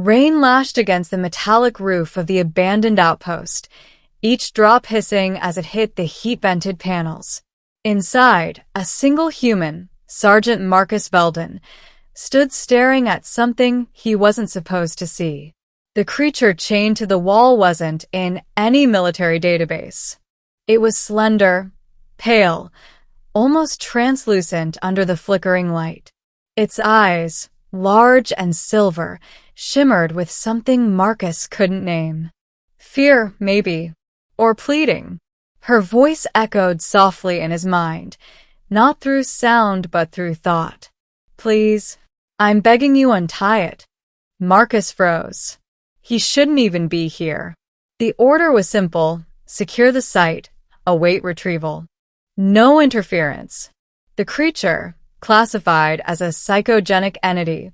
Rain lashed against the metallic roof of the abandoned outpost, each drop hissing as it hit the heat-vented panels. Inside, a single human, Sergeant Marcus Veldon, stood staring at something he wasn't supposed to see. The creature chained to the wall wasn't in any military database. It was slender, pale, almost translucent under the flickering light. Its eyes, large and silver, shimmered with something Marcus couldn't name. Fear, maybe, or pleading. Her voice echoed softly in his mind, not through sound but through thought. Please, I'm begging you, untie it. Marcus froze. He shouldn't even be here. The order was simple: secure the site, await retrieval. No interference. The creature, classified as a psychogenic entity,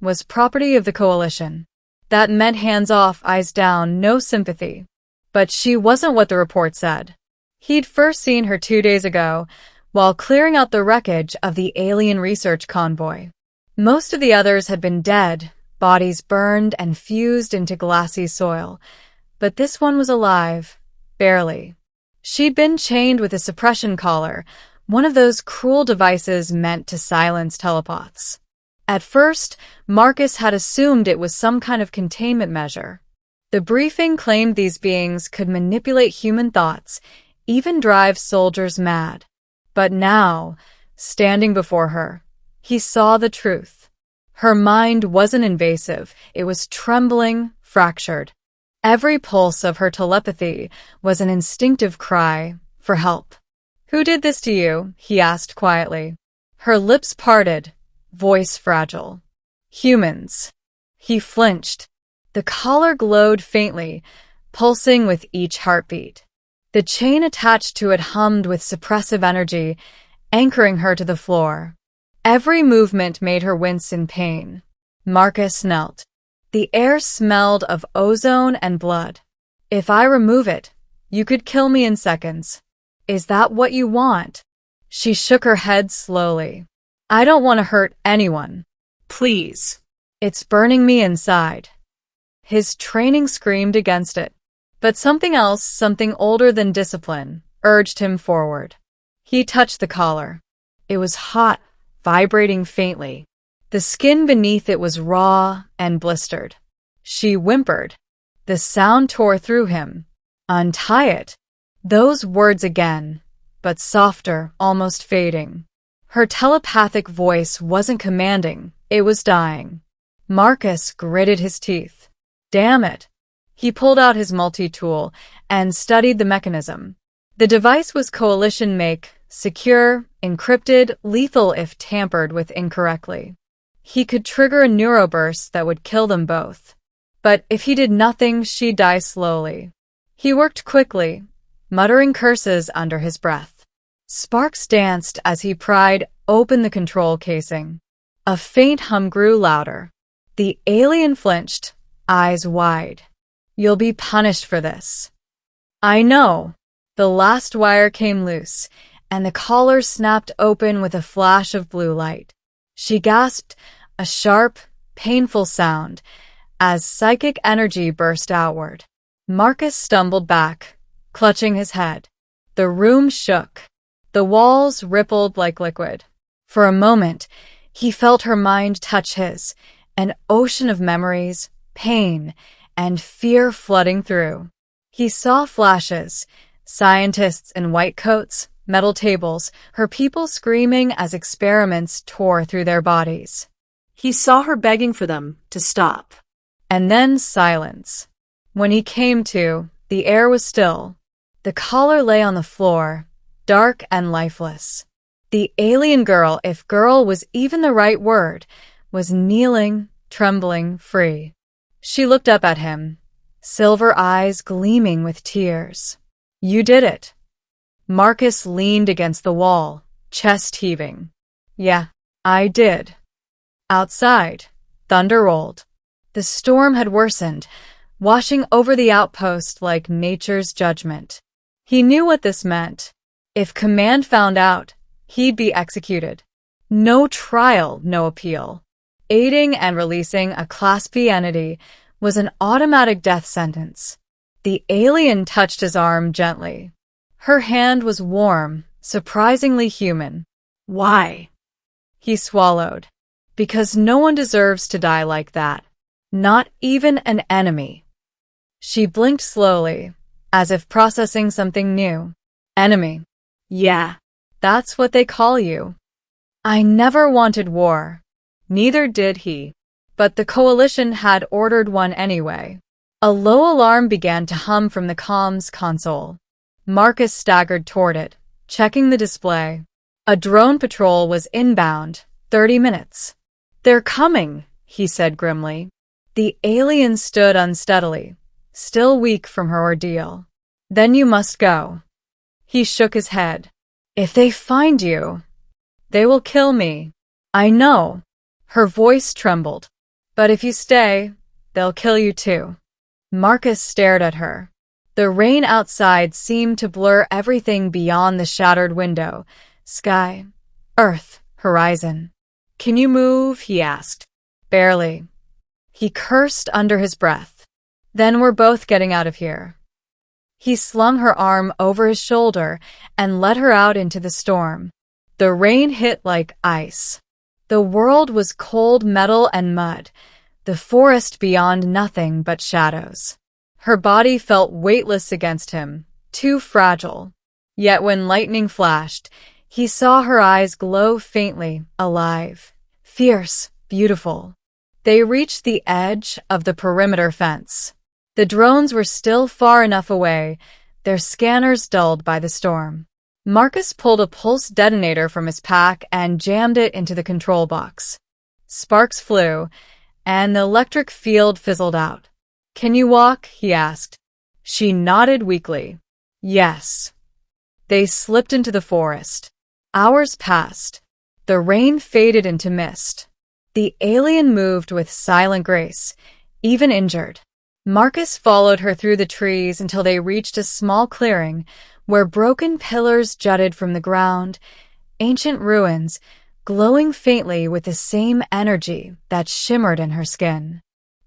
was property of the Coalition. That meant hands off, eyes down, no sympathy. But she wasn't what the report said. He'd first seen her 2 days ago, while clearing out the wreckage of the alien research convoy. Most of the others had been dead, bodies burned and fused into glassy soil. But this one was alive, barely. She'd been chained with a suppression collar, one of those cruel devices meant to silence telepaths. At first, Marcus had assumed it was some kind of containment measure. The briefing claimed these beings could manipulate human thoughts, even drive soldiers mad. But now, standing before her, he saw the truth. Her mind wasn't invasive, it was trembling, fractured. Every pulse of her telepathy was an instinctive cry for help. "Who did this to you?" he asked quietly. Her lips parted, voice fragile. "Humans." He flinched. The collar glowed faintly, pulsing with each heartbeat. The chain attached to it hummed with suppressive energy, anchoring her to the floor. Every movement made her wince in pain. Marcus knelt. The air smelled of ozone and blood. "If I remove it, you could kill me in seconds. Is that what you want?" She shook her head slowly. "I don't want to hurt anyone. Please. It's burning me inside." His training screamed against it. But something else, something older than discipline, urged him forward. He touched the collar. It was hot, vibrating faintly. The skin beneath it was raw and blistered. She whimpered. The sound tore through him. "Untie it." Those words again, but softer, almost fading. Her telepathic voice wasn't commanding, it was dying. Marcus gritted his teeth. Damn it. He pulled out his multi-tool and studied the mechanism. The device was Coalition-make, secure, encrypted, lethal if tampered with incorrectly. He could trigger a neuroburst that would kill them both. But if he did nothing, she'd die slowly. He worked quickly, muttering curses under his breath. Sparks danced as he pried open the control casing. A faint hum grew louder. The alien flinched, eyes wide. "You'll be punished for this." "I know." The last wire came loose, and the collar snapped open with a flash of blue light. She gasped, a sharp, painful sound, as psychic energy burst outward. Marcus stumbled back, clutching his head. The room shook. The walls rippled like liquid. For a moment, he felt her mind touch his, an ocean of memories, pain, and fear flooding through. He saw flashes, scientists in white coats, metal tables, her people screaming as experiments tore through their bodies. He saw her begging for them to stop. And then silence. When he came to, the air was still. The collar lay on the floor, dark and lifeless. The alien girl, if girl was even the right word, was kneeling, trembling, free. She looked up at him, silver eyes gleaming with tears. "You did it." Marcus leaned against the wall, chest heaving. "Yeah, I did." Outside, thunder rolled. The storm had worsened, washing over the outpost like nature's judgment. He knew what this meant. If command found out, he'd be executed. No trial, no appeal. Aiding and releasing a Class B entity was an automatic death sentence. The alien touched his arm gently. Her hand was warm, surprisingly human. Why? He swallowed. Because no one deserves to die like that. Not even an enemy. She blinked slowly, as if processing something new. Enemy. Yeah. That's what they call you. I never wanted war. Neither did he. But the coalition had ordered one anyway. A low alarm began to hum from the comms console. Marcus staggered toward it, checking the display. A drone patrol was inbound, 30 minutes. They're coming, he said grimly. The alien stood unsteadily, still weak from her ordeal. Then you must go. He shook his head. If they find you, they will kill me. I know. Her voice trembled. But if you stay, they'll kill you too. Marcus stared at her. The rain outside seemed to blur everything beyond the shattered window. Sky, earth, horizon. Can you move? He asked. Barely. He cursed under his breath. Then we're both getting out of here. He slung her arm over his shoulder and led her out into the storm. The rain hit like ice. The world was cold metal and mud, the forest beyond nothing but shadows. Her body felt weightless against him, too fragile. Yet when lightning flashed, he saw her eyes glow faintly, alive, fierce, beautiful. They reached the edge of the perimeter fence. The drones were still far enough away, their scanners dulled by the storm. Marcus pulled a pulse detonator from his pack and jammed it into the control box. Sparks flew, and the electric field fizzled out. Can you walk? He asked. She nodded weakly. Yes. They slipped into the forest. Hours passed. The rain faded into mist. The alien moved with silent grace, even injured. Marcus followed her through the trees until they reached a small clearing where broken pillars jutted from the ground, ancient ruins, glowing faintly with the same energy that shimmered in her skin.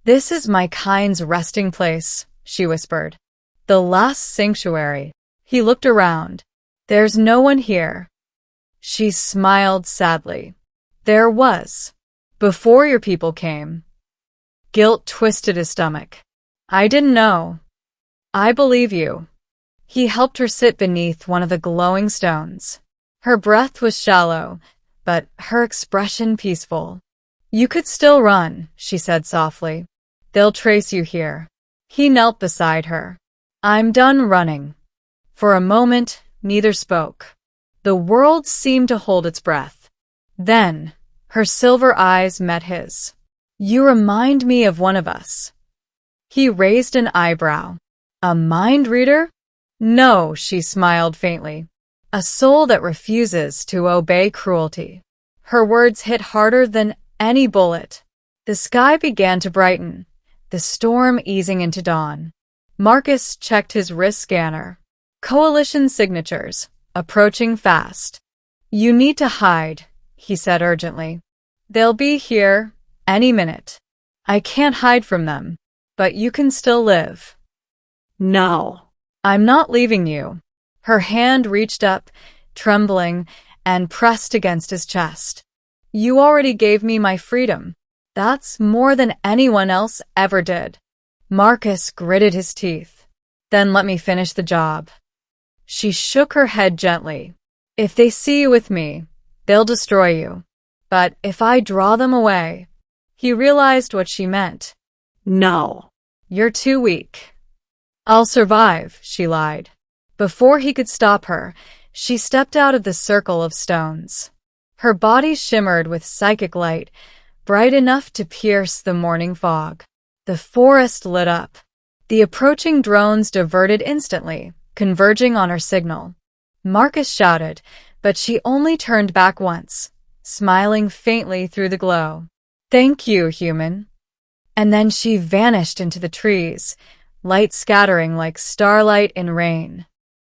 This is my kind's resting place, she whispered. The last sanctuary. He looked around. There's no one here. She smiled sadly. There was. Before your people came. Guilt twisted his stomach. I didn't know. I believe you. He helped her sit beneath one of the glowing stones. Her breath was shallow, but her expression peaceful. You could still run, she said softly. They'll trace you here. He knelt beside her. I'm done running. For a moment, neither spoke. The world seemed to hold its breath. Then, her silver eyes met his. You remind me of one of us. He raised an eyebrow. A mind reader? No, she smiled faintly. A soul that refuses to obey cruelty. Her words hit harder than any bullet. The sky began to brighten, the storm easing into dawn. Marcus checked his wrist scanner. Coalition signatures, approaching fast. You need to hide, he said urgently. They'll be here any minute. I can't hide from them, but you can still live. No. I'm not leaving you. Her hand reached up, trembling, and pressed against his chest. You already gave me my freedom. That's more than anyone else ever did. Marcus gritted his teeth. Then let me finish the job. She shook her head gently. If they see you with me, they'll destroy you. But if I draw them away, he realized what she meant. No. You're too weak. I'll survive, she lied. Before he could stop her, she stepped out of the circle of stones. Her body shimmered with psychic light, bright enough to pierce the morning fog. The forest lit up. The approaching drones diverted instantly, converging on her signal. Marcus shouted, but she only turned back once, smiling faintly through the glow. Thank you, human. And then she vanished into the trees, light scattering like starlight in rain.